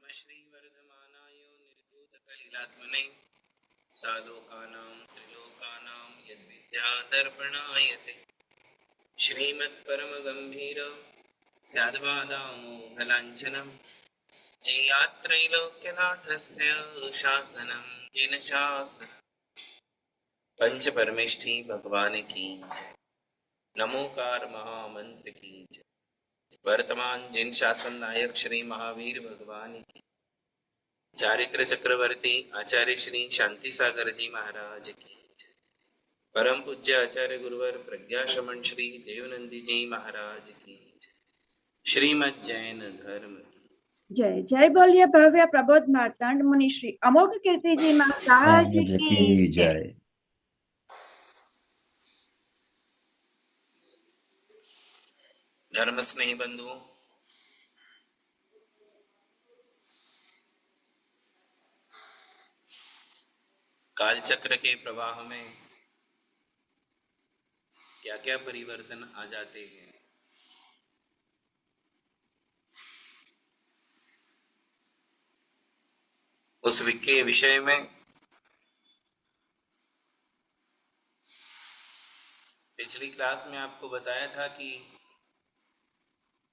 श्रीवर्धमानाय निर्धूतकलिलात्मने सालोकानां त्रिलोकानां यद्विद्यादर्पणायते श्रीमत्परमगम्भीर स्याद्वादामोघलाञ्छनं जीयात्रैलोक्यनाथस्य शासनं जिनशासनं पंचपरमेष्ठी भगवान की जय। नमोकार महामंत्र की जय। वर्तमान जिन शासन नायक श्री महावीर भगवान की, चारित्र चक्रवर्ती आचार्य श्री शांति सागर जी महाराज की जय। परम पूज्य आचार्य गुरुवर प्रज्ञा शमन श्री देवनंदी जी महाराज की जय। श्रीमद जैन धर्म की जय। जय बोलिए भव्य प्रबोध मार्तांड मुनि श्री अमोघ कीर्ति जी महाराज की जय। धर्म स्नेही बंधुओं, कालचक्र के प्रवाह में क्या क्या परिवर्तन आ जाते हैं, उस के विषय में पिछली क्लास में आपको बताया था कि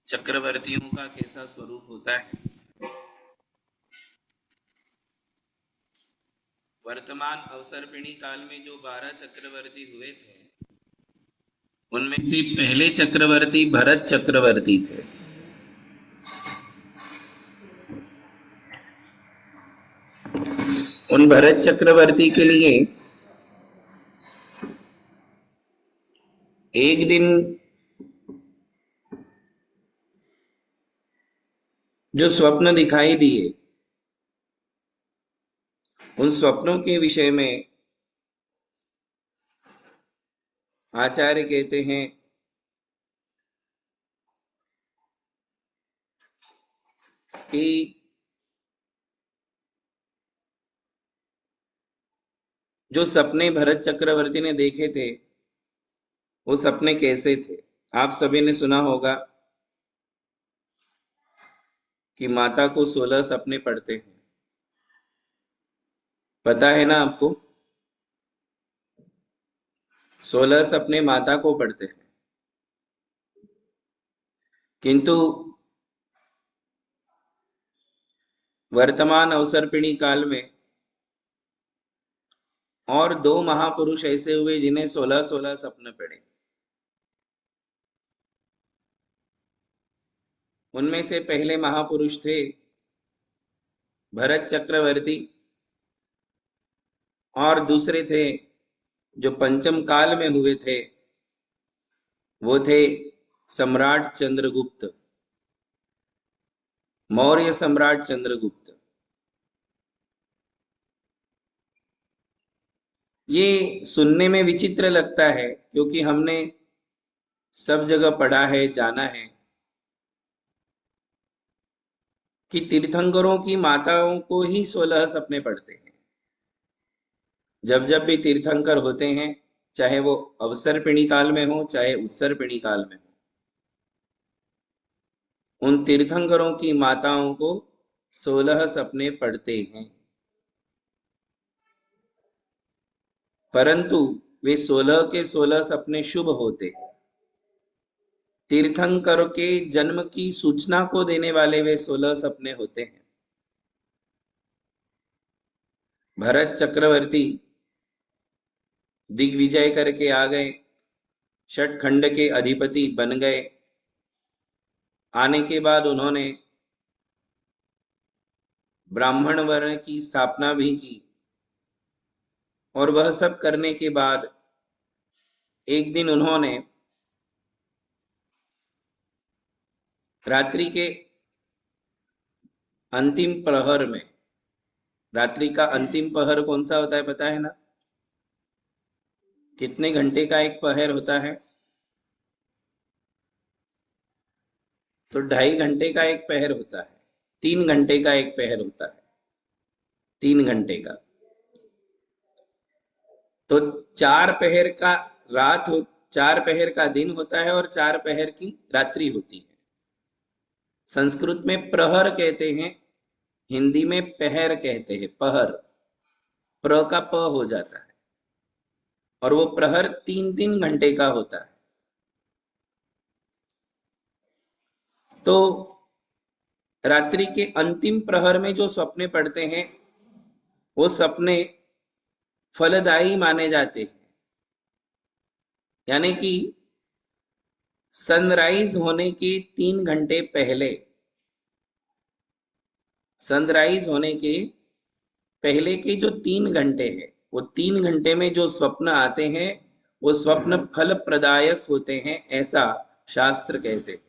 चक्रवर्तियों का कैसा स्वरूप होता है। वर्तमान अवसर्पिणी काल में जो 12 चक्रवर्ती हुए थे, उनमें से पहले चक्रवर्ती भरत चक्रवर्ती थे। उन भरत चक्रवर्ती के लिए एक दिन जो स्वप्न दिखाई दिए, उन स्वप्नों के विषय में आचार्य कहते हैं कि जो सपने भरत चक्रवर्ती ने देखे थे, वो सपने कैसे थे। आप सभी ने सुना होगा कि माता को 16 सपने पड़ते हैं। पता है ना आपको? 16 सपने माता को पड़ते हैं, किंतु वर्तमान अवसर्पिणी काल में और 2 महापुरुष ऐसे हुए जिन्हें 16-16 सपने पड़े। उनमें से पहले महापुरुष थे भरत चक्रवर्ती, और दूसरे थे जो पंचम काल में हुए थे, वो थे सम्राट चंद्रगुप्त, मौर्य सम्राट चंद्रगुप्त। ये सुनने में विचित्र लगता है, क्योंकि हमने सब जगह पढ़ा है, जाना है कि तीर्थंकरों की माताओं को ही 16 सपने पड़ते हैं। जब जब भी तीर्थंकर होते हैं, चाहे वो अवसर्पिणी काल में हो चाहे उत्सर्पिणी काल में हो, उन तीर्थंकरों की माताओं को 16 सपने पड़ते हैं। परंतु वे 16 के 16 सपने शुभ होते हैं। तीर्थंकर के जन्म की सूचना को देने वाले वे 16 सपने होते हैं। भरत चक्रवर्ती दिग्विजय करके आ गए, षट खंड के अधिपति बन गए। आने के बाद उन्होंने ब्राह्मण वर्ण की स्थापना भी की, और वह सब करने के बाद एक दिन उन्होंने रात्रि के अंतिम प्रहर में, रात्रि का अंतिम प्रहर कौन सा होता है पता है ना? कितने घंटे का एक प्रहर होता है? तो 2.5 घंटे का एक प्रहर होता है, 3 घंटे का एक प्रहर होता है, 3 घंटे का। तो 4 प्रहर का रात हो, 4 प्रहर का दिन होता है और 4 प्रहर की रात्रि होती है। संस्कृत में प्रहर कहते हैं हिंदी में पहर कहते हैं, पहर, प्र का प हो जाता है, और वो प्रहर 3-3 घंटे का होता है। तो रात्रि के अंतिम प्रहर में जो सपने पड़ते हैं वो सपने फलदायी माने जाते हैं। यानी कि सनराइज होने के 3 घंटे पहले, सनराइज होने के पहले के जो 3 घंटे हैं, वो 3 घंटे में जो स्वप्न आते हैं वो स्वप्न फल प्रदायक होते हैं, ऐसा शास्त्र कहते हैं।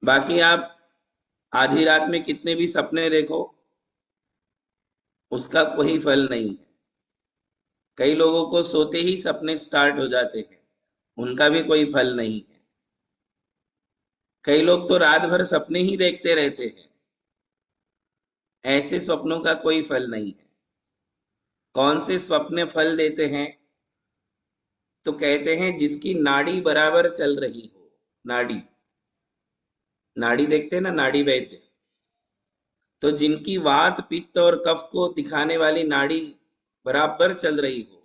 बाकी आप आधी रात में कितने भी सपने देखो, उसका कोई फल नहीं है। कई लोगों को सोते ही सपने स्टार्ट हो जाते हैं, उनका भी कोई फल नहीं है। कई लोग तो रात भर सपने ही देखते रहते हैं, ऐसे स्वप्नों का कोई फल नहीं है। कौन से स्वप्न फल देते हैं? तो कहते हैं जिसकी नाड़ी बराबर चल रही हो। नाड़ी, नाड़ी देखते हैं ना, नाड़ी वैद्य। तो जिनकी वात पित्त और कफ को दिखाने वाली नाड़ी बराबर चल रही हो,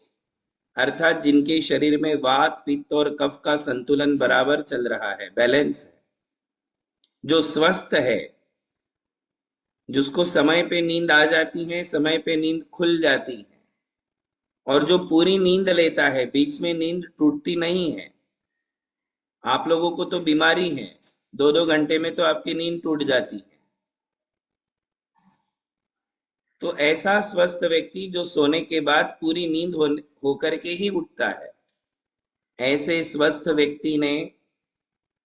अर्थात जिनके शरीर में वात पित्त और कफ का संतुलन बराबर चल रहा है, बैलेंस है, जो स्वस्थ है, जिसको समय पे नींद आ जाती है, समय पे नींद खुल जाती है, और जो पूरी नींद लेता है, बीच में नींद टूटती नहीं है। आप लोगों को तो बीमारी है, 2-2 घंटे में तो आपकी नींद टूट जाती है। तो ऐसा स्वस्थ व्यक्ति जो सोने के बाद पूरी नींद होकर के ही उठता है, ऐसे स्वस्थ व्यक्ति ने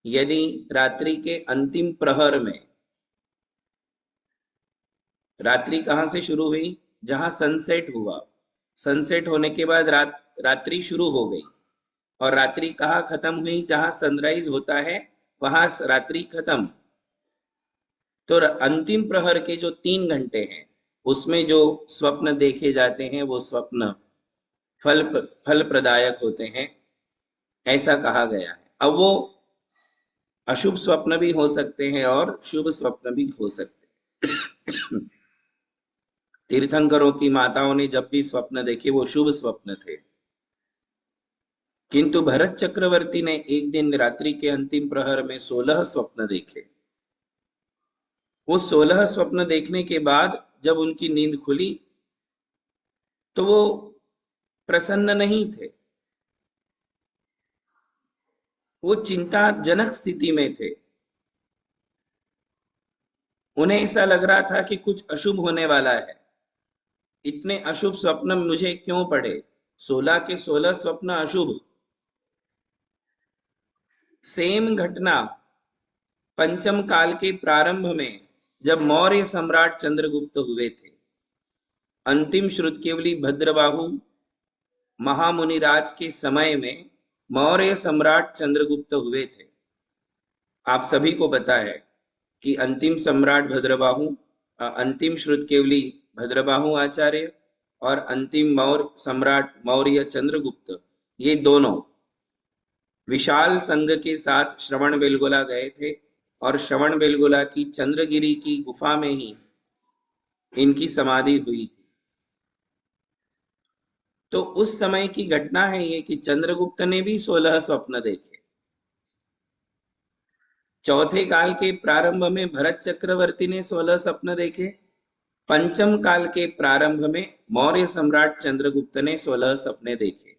यदि रात्रि के अंतिम प्रहर में, रात्रि कहां से शुरू हुई? जहां सनसेट हुआ, सनसेट होने के बाद रात्रि शुरू हो गई, और रात्रि कहाँ खत्म हुई? जहां सनराइज होता है वहां रात्रि खत्म। तो अंतिम प्रहर के जो 3 घंटे हैं, उसमें जो स्वप्न देखे जाते हैं वो स्वप्न फल प्रदायक होते हैं, ऐसा कहा गया है। अब वो अशुभ स्वप्न भी हो सकते हैं और शुभ स्वप्न भी हो सकते हैं। तीर्थंकरों की माताओं ने जब भी स्वप्न देखे वो शुभ स्वप्न थे, किंतु भरत चक्रवर्ती ने एक दिन रात्रि के अंतिम प्रहर में 16 स्वप्न देखे। वो 16 स्वप्न देखने के बाद जब उनकी नींद खुली तो वो प्रसन्न नहीं थे, वो चिंताजनक स्थिति में थे। उन्हें ऐसा लग रहा था कि कुछ अशुभ होने वाला है। इतने अशुभ स्वप्न मुझे क्यों पड़े? 16 के 16 स्वप्न अशुभ। सेम घटना पंचम काल के प्रारंभ में जब मौर्य सम्राट चंद्रगुप्त हुए थे। अंतिम श्रुतकेवली भद्रबाहु महामुनिराज के समय में मौर्य सम्राट चंद्रगुप्त हुए थे। आप सभी को पता है कि अंतिम सम्राट भद्रबाहु, अंतिम श्रुतकेवली भद्रबाहु आचार्य और अंतिम मौर्य सम्राट मौर्य चंद्रगुप्त, ये दोनों विशाल संघ के साथ श्रवण बेलगोला गए थे, और श्रवण बेलगोला की चंद्रगिरी की गुफा में ही इनकी समाधि हुई थी। तो उस समय की घटना है ये कि चंद्रगुप्त ने भी 16 स्वप्न देखे। चौथे काल के प्रारंभ में भरत चक्रवर्ती ने 16 स्वप्न देखे। पंचम काल के प्रारंभ में मौर्य सम्राट चंद्रगुप्त ने 16 सपने देखे।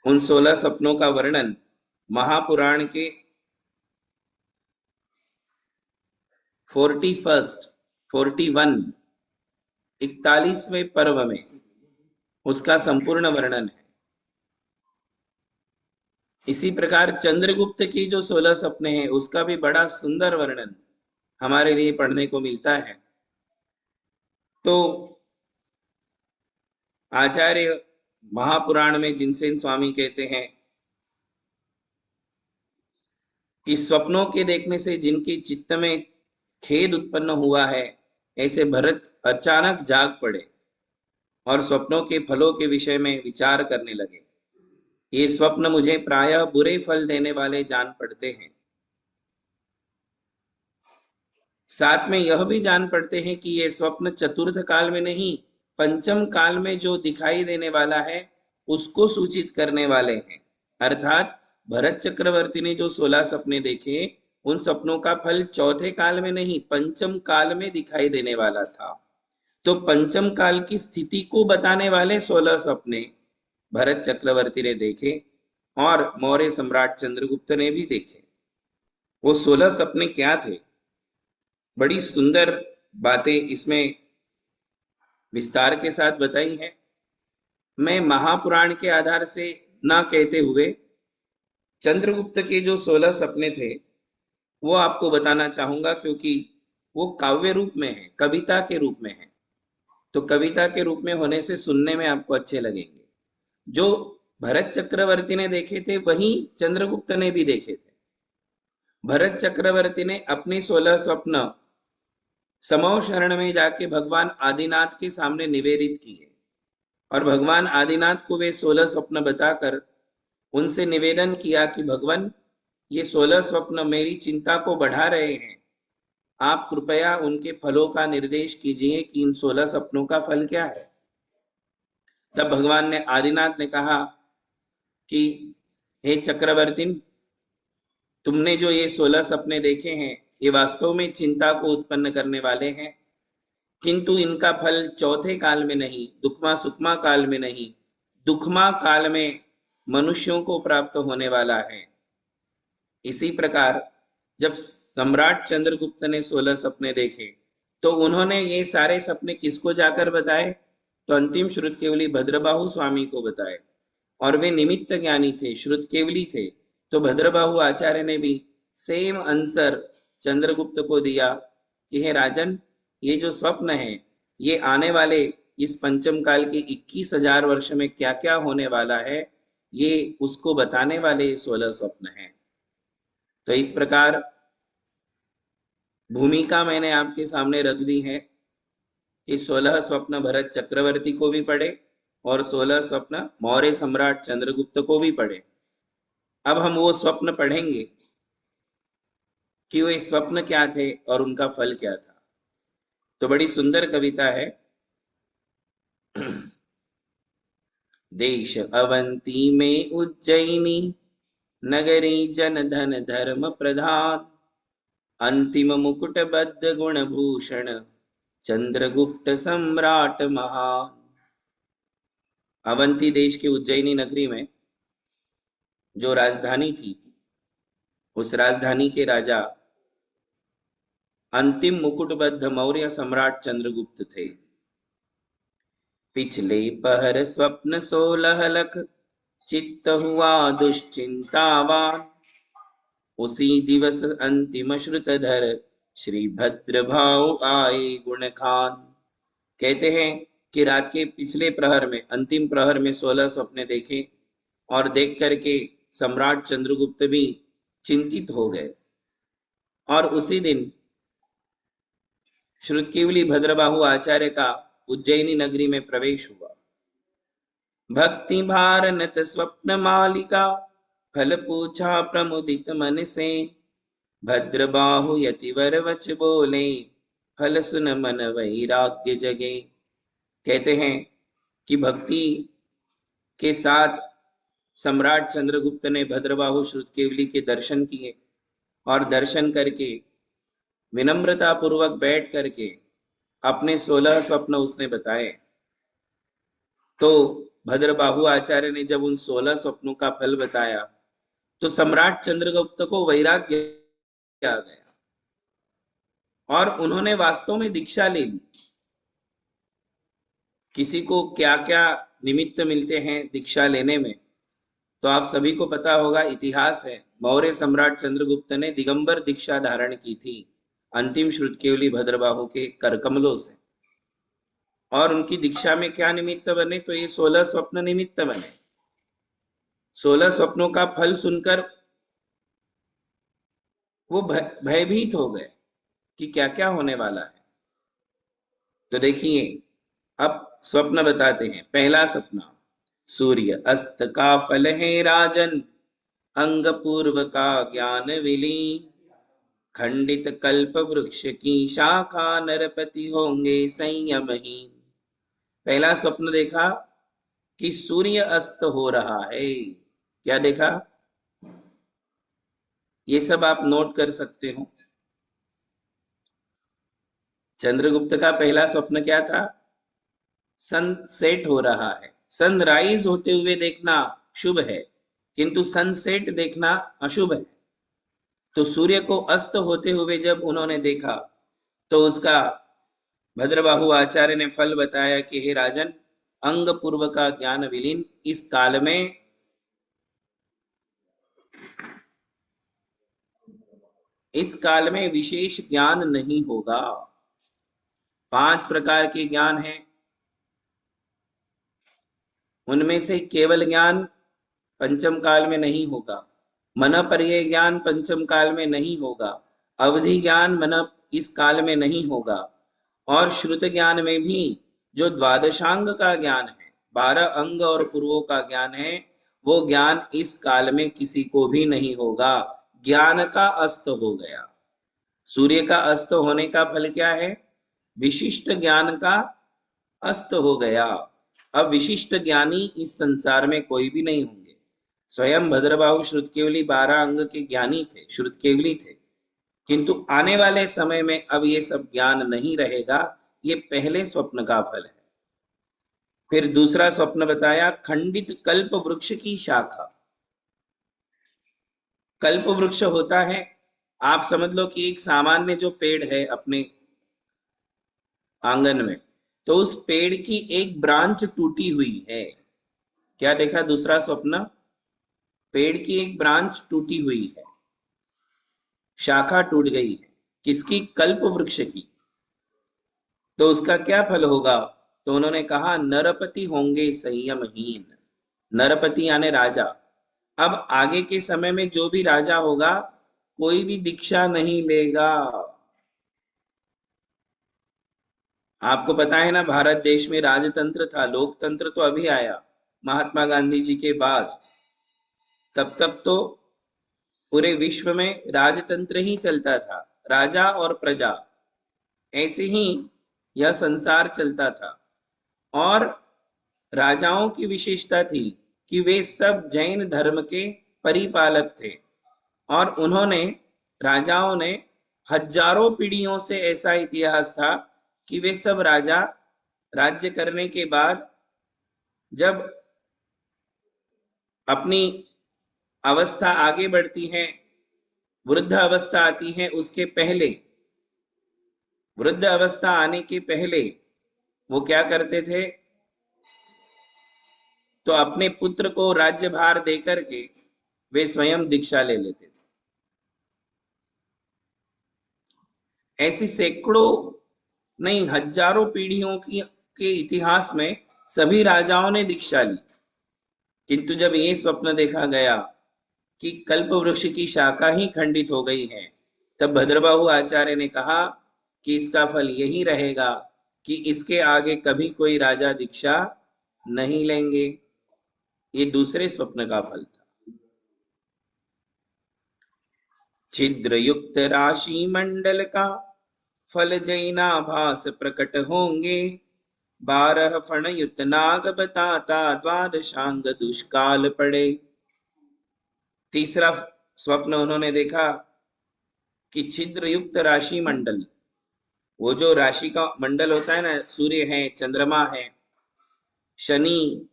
उन 16 सपनों का वर्णन महापुराण के 41वें पर्व में उसका संपूर्ण वर्णन है। इसी प्रकार चंद्रगुप्त की जो 16 सपने हैं उसका भी बड़ा सुंदर वर्णन हमारे लिए पढ़ने को मिलता है। तो आचार्य महापुराण में जिनसेन स्वामी कहते हैं कि स्वप्नों के देखने से जिनके चित्त में खेद उत्पन्न हुआ है, ऐसे भरत अचानक जाग पड़े और स्वप्नों के फलों के विषय में विचार करने लगे। ये स्वप्न मुझे प्रायः बुरे फल देने वाले जान पड़ते हैं। साथ में यह भी जान पड़ते हैं कि ये स्वप्न चतुर्थ काल में नहीं, पंचम काल में जो दिखाई देने वाला है उसको सूचित करने वाले हैं। अर्थात भरत चक्रवर्ती ने जो 16 सपने देखे, उन सपनों का फल चौथे काल में नहीं, पंचम काल में दिखाई देने वाला था। तो पंचम काल की स्थिति को बताने वाले 16 सपने भरत चक्रवर्ती ने देखे और मौर्य सम्राट चंद्रगुप्त ने भी देखे। वो 16 सपने क्या थे? बड़ी सुंदर बातें इसमें विस्तार के साथ बताई है। मैं महापुराण के आधार से ना कहते हुए चंद्रगुप्त के जो 16 सपने थे वो आपको बताना चाहूंगा, क्योंकि वो काव्य रूप में है, कविता के रूप में है। तो कविता के रूप में होने से सुनने में आपको अच्छे लगेंगे। जो भरत चक्रवर्ती ने देखे थे वही चंद्रगुप्त ने भी देखे थे। भरत चक्रवर्ती ने अपने 16 स्वप्न समो शरण में जाके भगवान आदिनाथ के सामने निवेदित किए और भगवान आदिनाथ को वे 16 स्वप्न बताकर उनसे निवेदन किया कि भगवान, ये 16 स्वप्न मेरी चिंता को बढ़ा रहे हैं, आप कृपया उनके फलों का निर्देश कीजिए कि इन 16 सपनों का फल क्या है। तब भगवान ने आदिनाथ ने कहा कि हे चक्रवर्ती, तुमने जो ये 16 सपने देखे हैं ये वास्तव में चिंता को उत्पन्न करने वाले हैं, किंतु इनका फल चौथे काल में नहीं, दुखमा सुखमा काल में नहीं, दुखमा काल में मनुष्यों को प्राप्त होने वाला है। इसी प्रकार जब सम्राट चंद्रगुप्त ने 16 सपने देखे तो उन्होंने ये सारे सपने किसको जाकर बताए? तो अंतिम श्रुतकेवली भद्रबाहु स्वामी को बताए, और वे निमित्त ज्ञानी थे, श्रुतकेवली थे। तो भद्रबाहु आचार्य ने भी सेम आंसर चंद्रगुप्त को दिया कि हे राजन, ये जो स्वप्न है ये आने वाले इस पंचम काल के 21,000 वर्ष में क्या क्या होने वाला है, ये उसको बताने वाले 16 स्वप्न हैं। तो इस प्रकार भूमिका मैंने आपके सामने रख दी है कि 16 स्वप्न भरत चक्रवर्ती को भी पढ़े और 16 स्वप्न मौर्य सम्राट चंद्रगुप्त को भी पढ़े। अब हम वो स्वप्न पढ़ेंगे कि वो स्वप्न क्या थे और उनका फल क्या था। तो बड़ी सुंदर कविता है। देश अवंती में उज्जैनी, नगरी जन धन धर्म प्रधान, अंतिम मुकुट बद्ध गुण भूषण, चंद्रगुप्त सम्राट महान। अवंती देश के उज्जैनी नगरी में जो राजधानी थी, उस राजधानी के राजा अंतिम मुकुटबद्ध मौर्य सम्राट चंद्रगुप्त थे। पिछले पहर स्वप्न 16 लख, चित्त हुआ दुश्चिंतावान, उसी दिवस अंतिम श्रुतधर, श्री भद्र भाव आए गुण खान। कहते हैं कि रात के पिछले प्रहर में, अंतिम प्रहर में 16 सपने देखे और देख करके सम्राट चंद्रगुप्त भी चिंतित हो गए। और उसी दिन श्रुतकेवली भद्रबाहु आचार्य का उज्जैनी नगरी में प्रवेश हुआ। भक्ति भारनत स्वप्न मालिका, फल पूछा प्रमुदित मन से, भद्रबाहु यतिवर वच बोले, फल सुन मन वैराग्य जगे। कहते हैं कि भक्ति के साथ सम्राट चंद्रगुप्त ने भद्रबाहु श्रुतकेवली के दर्शन किए और दर्शन करके विनम्रता पूर्वक बैठ करके अपने 16 स्वप्न उसने बताए। तो भद्रबाहु आचार्य ने जब उन 16 स्वप्नों का फल बताया तो सम्राट चंद्रगुप्त को वैराग्य आ गया और उन्होंने वास्तव में दीक्षा ले ली। किसी को क्या क्या निमित्त मिलते हैं दीक्षा लेने में, तो आप सभी को पता होगा, इतिहास है। मौर्य सम्राट चंद्रगुप्त ने दिगंबर दीक्षा धारण की थी अंतिम श्रुतकेवली भद्रबाहु के करकमलों से, और उनकी दीक्षा में क्या निमित्त बने? तो ये 16 स्वप्न निमित्त बने। 16 स्वप्नों का फल सुनकर वो भयभीत हो गए कि क्या क्या होने वाला है। तो देखिए, अब स्वप्न बताते हैं। पहला सपना, सूर्य अस्त का फल है राजन, अंग पूर्व का ज्ञान विलीन, खंडित कल्प वृक्ष की शाखा, नरपति होंगे संयमहीन। पहला स्वप्न देखा कि सूर्य अस्त हो रहा है। क्या देखा? ये सब आप नोट कर सकते हो। चंद्रगुप्त का पहला स्वप्न क्या था? सनसेट हो रहा है। सनराइज होते हुए देखना शुभ है, किंतु सनसेट देखना अशुभ है। तो सूर्य को अस्त होते हुए जब उन्होंने देखा तो उसका भद्रबाहु आचार्य ने फल बताया कि हे राजन, अंग पूर्व का ज्ञान विलीन इस काल में विशेष ज्ञान नहीं होगा। 5 प्रकार के ज्ञान हैं, उनमें से केवल ज्ञान पंचम काल में नहीं होगा, मन पर्यय ज्ञान पंचम काल में नहीं होगा, अवधि ज्ञान मन इस काल में नहीं होगा, और श्रुत ज्ञान में भी जो द्वादशांग का ज्ञान है, 12 अंग और पूर्वों का ज्ञान है, वो ज्ञान इस काल में किसी को भी नहीं होगा। ज्ञान का अस्त हो गया। सूर्य का अस्त होने का फल क्या है? विशिष्ट ज्ञान का अस्त हो गया। अब विशिष्ट ज्ञानी इस संसार में कोई भी नहीं होंगे। स्वयं भद्रबाहु श्रुतकेवली 12 अंग के ज्ञानी थे, श्रुतकेवली थे, किंतु आने वाले समय में अब ये सब ज्ञान नहीं रहेगा। ये पहले स्वप्न का फल है। फिर दूसरा स्वप्न बताया, खंडित कल्प वृक्ष की शाखा। कल्प वृक्ष होता है, आप समझ लो कि एक सामान्य जो पेड़ है अपने आंगन में, तो उस पेड़ की एक ब्रांच टूटी हुई है। क्या देखा दूसरा स्वप्न? पेड़ की एक ब्रांच टूटी हुई है, शाखा टूट गई है। किसकी? कल्प वृक्ष की। तो उसका क्या फल होगा? तो उन्होंने कहा, नरपति होंगे संयमहीन। नरपति यानी राजा। अब आगे के समय में जो भी राजा होगा, कोई भी दीक्षा नहीं लेगा। आपको पता है ना, भारत देश में राजतंत्र था, लोकतंत्र तो अभी आया महात्मा गांधी जी के बाद। तब तक तो पूरे विश्व में राजतंत्र ही चलता था, राजा और प्रजा, ऐसे ही यह संसार चलता था। और राजाओं की विशेषता थी कि वे सब जैन धर्म के परिपालक थे, और उन्होंने, राजाओं ने, हजारों पीढ़ियों से ऐसा इतिहास था कि वे सब राजा राज्य करने के बाद जब अपनी अवस्था आगे बढ़ती है, वृद्ध अवस्था आती है, उसके पहले, वृद्ध अवस्था आने के पहले वो क्या करते थे? तो अपने पुत्र को राज्यभार देकर के वे स्वयं दीक्षा ले लेते थे। ऐसी सैकड़ों नहीं, हजारों पीढ़ियों की के इतिहास में सभी राजाओं ने दीक्षा ली। किंतु जब ये स्वप्न देखा गया कि कल्प वृक्ष की शाखा ही खंडित हो गई है, तब भद्रबाहु आचार्य ने कहा कि इसका फल यही रहेगा कि इसके आगे कभी कोई राजा दीक्षा नहीं लेंगे। ये दूसरे स्वप्न का फल था। छिद्र युक्त राशि मंडल का फल जैनाभास प्रकट होंगे, 12 फण युक्त नाग बताता, द्वादशांग दुष्काल पड़े। तीसरा स्वप्न उन्होंने देखा कि छिद्र युक्त राशि मंडल, वो जो राशि का मंडल होता है ना, सूर्य है, चंद्रमा है, शनि,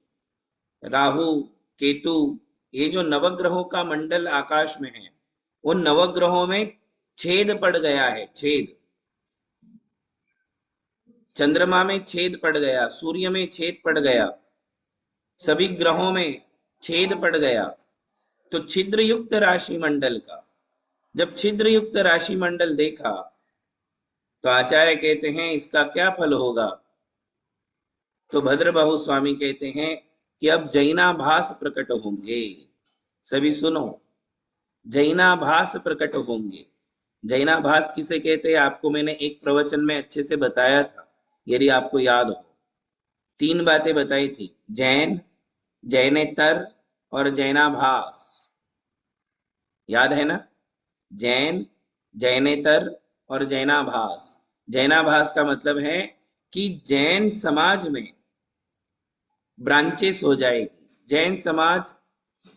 राहु, केतु, ये जो नवग्रहों का मंडल आकाश में है, उन नवग्रहों में छेद पड़ गया है। छेद, चंद्रमा में छेद पड़ गया, सूर्य में छेद पड़ गया, सभी ग्रहों में छेद पड़ गया। तो छिद्र युक्त राशि मंडल का, जब छिद्र युक्त राशि मंडल देखा तो आचार्य कहते हैं इसका क्या फल होगा? तो भद्रबाहु स्वामी कहते हैं कि अब जैनाभास प्रकट होंगे। सभी सुनो, जैनाभास प्रकट होंगे। जैनाभास किसे कहते हैं? आपको मैंने एक प्रवचन में अच्छे से बताया था, यदि आपको याद हो। 3 बातें बताई थी, जैन, जैनेतर और जैनाभास। याद है ना? जैन, जैनेतर और जैनाभास। जैनाभास का मतलब है कि जैन समाज में ब्रांचेस हो जाएगी, जैन समाज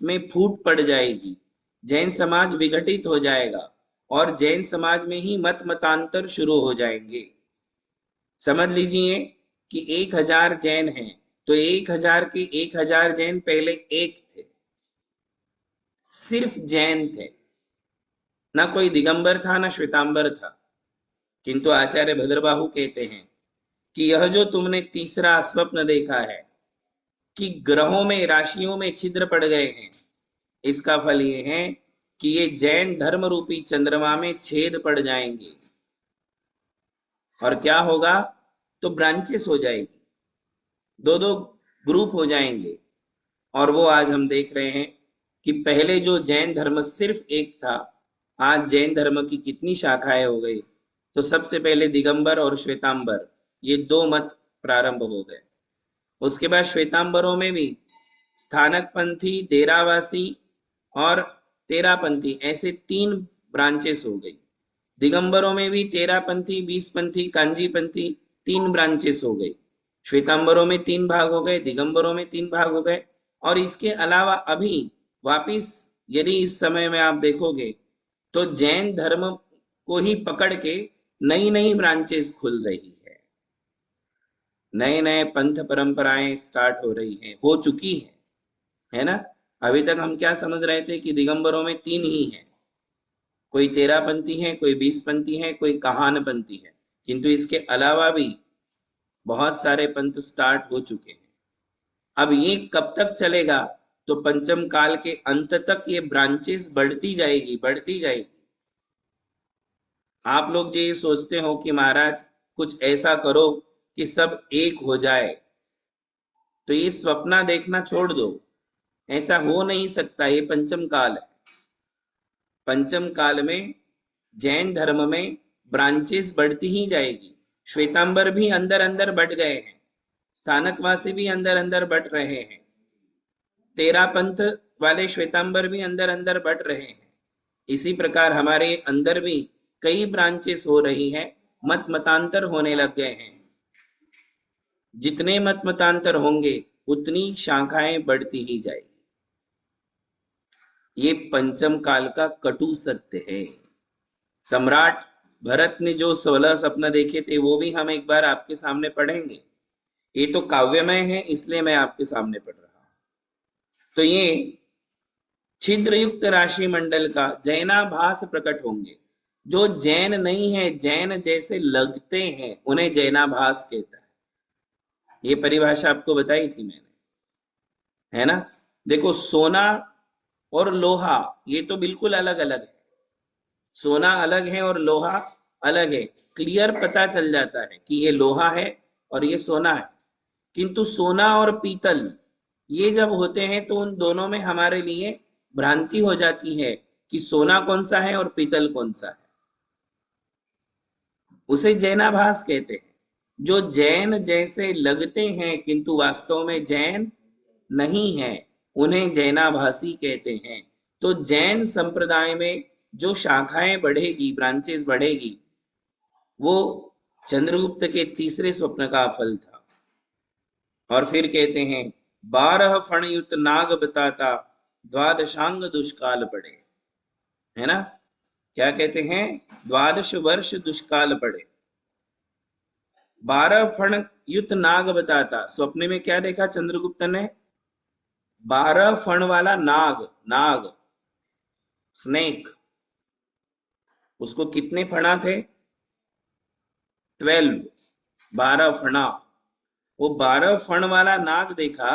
में फूट पड़ जाएगी, जैन समाज विघटित हो जाएगा और जैन समाज में ही मत मतांतर शुरू हो जाएंगे। समझ लीजिए कि 1000 जैन हैं तो 1000 के 1000 जैन पहले एक थे, सिर्फ जैन थे, ना कोई दिगंबर था ना श्वेतांबर था। किंतु आचार्य भद्रबाहु कहते हैं कि यह जो तुमने तीसरा स्वप्न देखा है कि ग्रहों में राशियों में छिद्र पड़ गए हैं, इसका फल ये है कि ये जैन धर्म रूपी चंद्रमा में छेद पड़ जाएंगे और क्या होगा, तो ब्रांचेस हो जाएगी, दो दो ग्रुप हो जाएंगे। और वो आज हम देख रहे हैं कि पहले जो जैन धर्म सिर्फ एक था, आज जैन धर्म की कितनी शाखाएं हो गई। तो सबसे पहले दिगंबर और श्वेतांबर, ये दो मत प्रारंभ हो गए। उसके बाद श्वेतांबरों में भी स्थानक पंथी, देरावासी और तेरापंथी, ऐसे 3 ब्रांचेस हो गई। दिगंबरों में भी तेरापंथी, 20पंथी, कांजीपंथी, 3 ब्रांचेस हो गई। श्वेतांबरों में 3 भाग हो गए, दिगंबरों में 3 भाग हो गए। और इसके अलावा अभी वापिस यदि इस समय में आप देखोगे तो जैन धर्म को ही पकड़ के नई नई ब्रांचेस खुल रही है, नए नए पंथ परंपराएं स्टार्ट हो रही हैं, हो चुकी है ना। अभी तक हम क्या समझ रहे थे कि दिगंबरों में 3 ही हैं, कोई तेरापंथी है, कोई 20पंथी है, कोई कहानपंथी है, किंतु इसके अलावा भी बहुत सारे पंथ स्टार्ट हो चुके हैं। अब ये कब तक चलेगा, तो पंचम काल के अंत तक ये ब्रांचेस बढ़ती जाएगी, बढ़ती जाएगी। आप लोग जो ये सोचते हो कि महाराज कुछ ऐसा करो कि सब एक हो जाए, तो ये स्वप्न देखना छोड़ दो, ऐसा हो नहीं सकता। ये पंचम काल है। पंचम काल में जैन धर्म में ब्रांचेस बढ़ती ही जाएगी। श्वेतांबर भी अंदर अंदर बढ़ गए हैं, स्थानकवासी भी अंदर अंदर बढ़ रहे हैं, तेरा पंथ वाले श्वेतांबर भी अंदर अंदर बढ़ रहे हैं। इसी प्रकार हमारे अंदर भी कई ब्रांचेस हो रही हैं, मत मतांतर होने लग गए हैं। जितने मत मतांतर होंगे उतनी शाखाएं बढ़ती ही जाएगी। ये पंचम काल का कटु सत्य है। सम्राट भरत ने जो 16 सपना देखे थे वो भी हम एक बार आपके सामने पढ़ेंगे। ये तो काव्यमय है इसलिए मैं आपके सामने पढ़ रहा हूं। तो ये छिद्र युक्त राशि मंडल का जैनाभास प्रकट होंगे। जो जैन नहीं है, जैन जैसे लगते हैं, उन्हें जैनाभास कहता है। ये परिभाषा आपको बताई थी मैंने, है ना। देखो सोना और लोहा ये तो बिल्कुल अलग अलग है, सोना अलग है और लोहा अलग है। क्लियर पता चल जाता है कि ये लोहा है और ये सोना है। किंतु सोना और पीतल ये जब होते हैं तो उन दोनों में हमारे लिए भ्रांति हो जाती है कि सोना कौन सा है और पीतल कौन सा है। उसे जैनाभास कहते हैं। जो जैन जैसे लगते हैं किंतु वास्तव में जैन नहीं है, उन्हें जैनाभासी कहते हैं। तो जैन संप्रदाय में जो शाखाएं बढ़ेगी, ब्रांचेस बढ़ेगी, वो चंद्रगुप्त के तीसरे स्वप्न का फल था। और फिर कहते हैं 12 फणयुत नाग बताता द्वादशांग दुष्काल पड़े, है ना। क्या कहते हैं, 12 वर्ष दुष्काल पड़े। 12 फण युत नाग बताता, स्वप्न में क्या देखा चंद्रगुप्त ने, 12 फण वाला नाग, नाग स्नेक, उसको कितने फणा थे, 12, 12 फणा। वो 12 फण वाला नाग देखा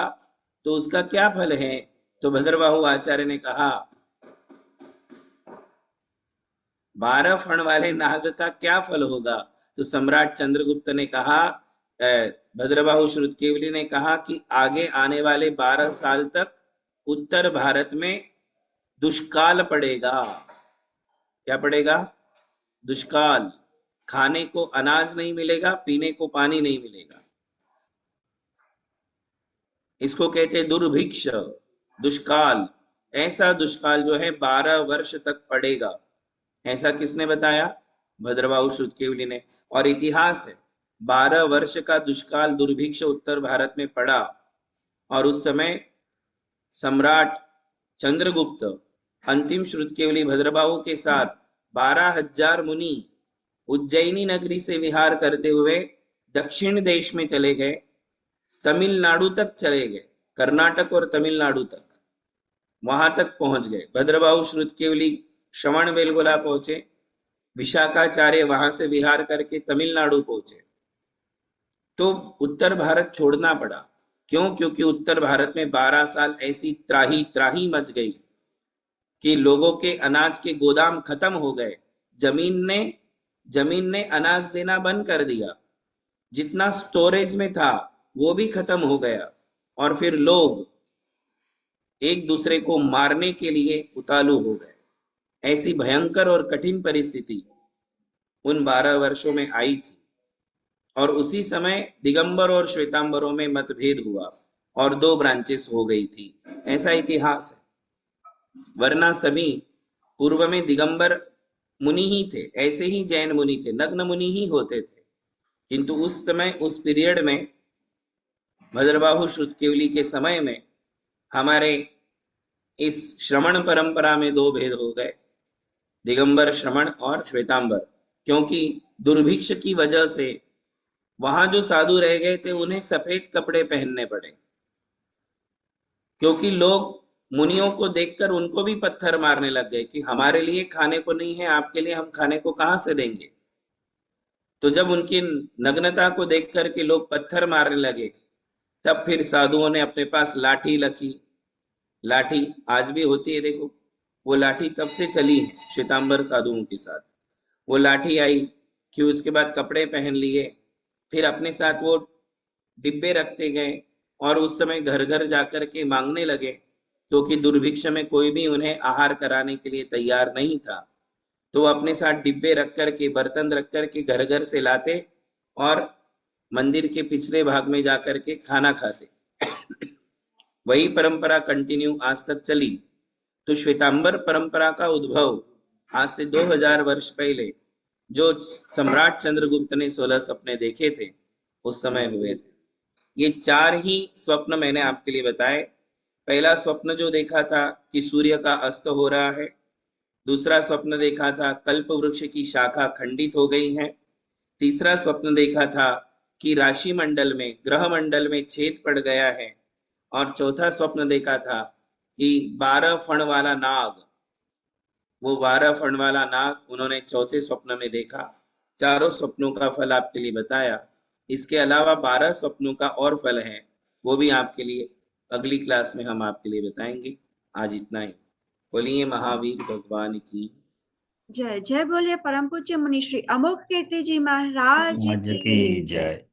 तो उसका क्या फल है, तो भद्रबाहु आचार्य ने कहा 12 फण वाले नाग का क्या फल होगा। तो सम्राट चंद्रगुप्त ने कहा, भद्रबाहु श्रुतकेवली ने कहा कि आगे आने वाले 12 साल तक उत्तर भारत में दुष्काल पड़ेगा। क्या पड़ेगा, दुष्काल। खाने को अनाज नहीं मिलेगा, पीने को पानी नहीं मिलेगा। इसको कहते दुर्भिक्ष, दुष्काल। ऐसा दुष्काल जो है 12 वर्ष तक पड़ेगा। ऐसा किसने बताया? भद्रबाहु श्रुतकेवली ने। और इतिहास है, 12 वर्ष का दुष्काल दुर्भिक्ष उत्तर भारत में पड़ा, और उस समय सम्राट चंद्रगुप्त अंतिम श्रुतकेवली भद्रबाहु के साथ 12,000 मुनि उज्जैनी नगरी से विहार करते हुए दक्षिण देश में चले गए, तमिलनाडु तक चले गए, कर्नाटक और तमिलनाडु तक, वहां तक पहुंच गए। भद्रबाहु श्रुतकेवली श्रवण बेलगोला पहुंचे, विशाखाचार्य वहां से विहार करके तमिलनाडु पहुंचे। तो उत्तर भारत छोड़ना पड़ा। क्यों? क्योंकि उत्तर भारत में 12 साल ऐसी त्राही त्राही मच गई कि लोगों के अनाज के गोदाम खत्म हो गए। जमीन ने अनाज देना बंद कर दिया, जितना स्टोरेज में था वो भी खत्म हो गया, और फिर लोग एक दूसरे को मारने के लिए उतालू हो गए। ऐसी भयंकर और कठिन परिस्थिति उन 12 वर्षों में आई थी, और उसी समय दिगंबर और श्वेतांबरों में मतभेद हुआ और 2 ब्रांचेस हो गई थी। ऐसा इतिहास है। वरना सभी पूर्व में दिगंबर मुनि ही थे, ऐसे ही जैन मुनि थे, नग्न मुनि ही होते थे। किंतु उस समय, उस पीरियड में, भद्रबाहु श्रुतकेवली के समय में हमारे इस श्रमण परंपरा में 2 भेद हो गए, दिगंबर श्रमण और श्वेतांबर। क्योंकि दुर्भिक्ष की वजह से वहां जो साधु रह गए थे उन्हें सफेद कपड़े पहनने पड़े, क्योंकि लोग मुनियों को देखकर उनको भी पत्थर मारने लग गए कि हमारे लिए खाने को नहीं है, आपके लिए हम खाने को कहां से देंगे। तो जब उनकी नग्नता को देख करके लोग पत्थर मारने लगे, तब फिर साधुओं ने अपने पास लाठी रखी। लाठी आज भी होती है, देखो, वो लाठी तब से चली है श्वेतांबर साधुओं के साथ। वो लाठी आई कि उसके बाद कपड़े पहन लिए, फिर अपने साथ वो डिब्बे रखते गए, और उस समय घर घर जाकर के मांगने लगे, क्योंकि दुर्भिक्ष में कोई भी उन्हें आहार कराने के लिए तैयार नहीं था। तो वो अपने साथ डिब्बे रख करके, बर्तन रख करके घर घर से लाते और मंदिर के पिछले भाग में जाकर के खाना खाते। वही परंपरा कंटिन्यू आज तक चली। तो श्वेतांबर परंपरा का उद्भव आज से 2000 वर्ष पहले जो सम्राट चंद्रगुप्त ने 16 सपने देखे थे, उस समय हुए थे। ये 4 ही स्वप्न मैंने आपके लिए बताए। पहला स्वप्न जो देखा था कि सूर्य का अस्त हो रहा है। दूसरा स्वप्न देखा था कल्प वृक्ष की शाखा खंडित हो गई है। तीसरा स्वप्न देखा था कि राशि मंडल में, ग्रह मंडल में छेद पड़ गया है। और चौथा स्वप्न देखा था कि 12 फण वाला नाग, वो 12 फण वाला नाग उन्होंने चौथे स्वप्न में देखा। चारों स्वप्नों का फल आपके लिए बताया। इसके अलावा 12 स्वप्नों का और फल है, वो भी आपके लिए अगली क्लास में हम आपके लिए बताएंगे। आज इतना ही। बोलिए महावीर भगवान की जय। जय बोलिए परम पूज्य मुनि श्री अमोघ कीर्ति जी महाराज आज की की जय। जय।